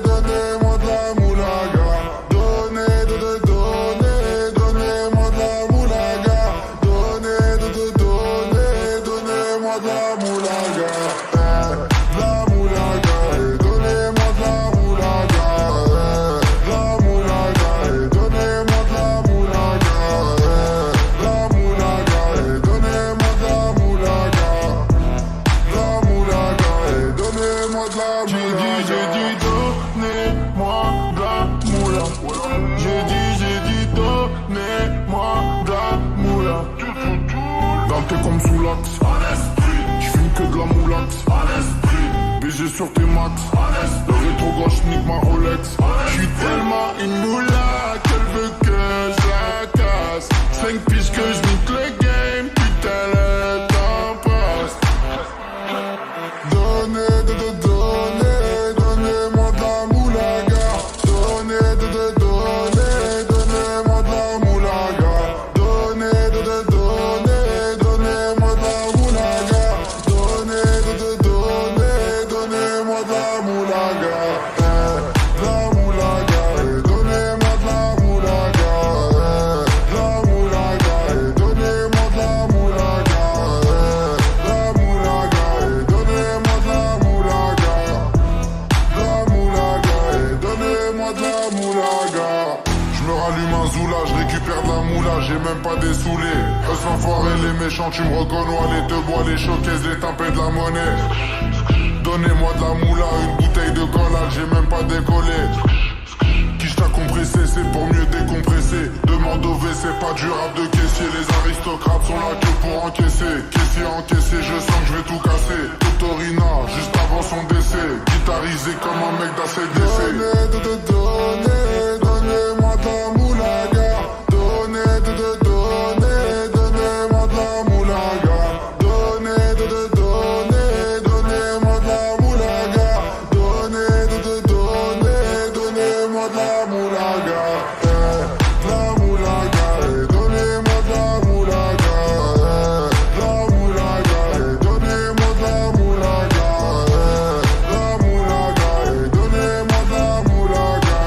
donnez-moi de la moulaga. Donnez-moi de la moulaga. Donnez-moi de la moulaga. De la moulaga, donnez-moi de la moulaga. De la moulaga, donnez-moi de la moulaga. La moulaga, donnez-moi de la moulaga. La moulaga, donnez-moi de la moulaga. J'ai dit, donnez-moi de la moula. J'ai dit, donnez-moi de la moula. Dans tes comme sous l'axe. J'fume que de la moulax. BG sur tes max. Le rétro gauche nique ma Rolex. J'suis tellement une moula qu'elle veut que je la casse. 5 piges que j'nique le game. Putain le temps passe. Donnez-moi de la moulaga. Donnez-moi de la moulaga. Donnez-moi de la moulaga. Donnez-moi de la moulaga. La moulaga, donnez-moi de la moulaga. La moulaga, donnez-moi de la moulaga. La moulaga, donnez-moi de la moulaga. La moulaga, donnez-moi de la moulaga. Je me rallume un zoula, je récupère de la moula, j'ai même pas des saoulés. Eux s'enfoirés les méchants, tu me reconnais, les te bois, les showcases, les tempêtes de la monnaie. Donnez-moi de la moula, une bouteille de collage, j'ai même pas décollé. Quiche t'a compressé, c'est pour mieux décompresser. Demande au WC, pas du rap de caissier. Les aristocrates sont là que pour encaisser. Caissier encaissé, je sens que je vais tout casser. Totorina, juste avant son décès. Guitarisé comme un mec d'ACDC. Donnez-moi de la moulaga. Donnez-moi de la moulaga. Donnez-moi de la moulaga. Donnez-moi de la moulaga. La moulaga, donnez-moi de la moulaga. La moulaga, donnez-moi de la moulaga. La moulaga, donnez-moi de la moulaga.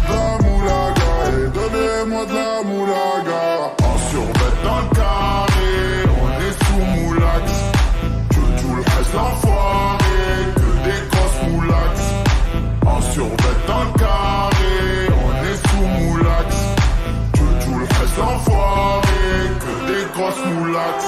La moulaga, donnez-moi de la moulaga. En survêt dans le carré, on est sous moulax. Tout le reste l'enfoiré, que des grosses moulax. En survêt dans le carré, on est sous moulax. Tout le reste l'enfoiré, que des grosses moulax.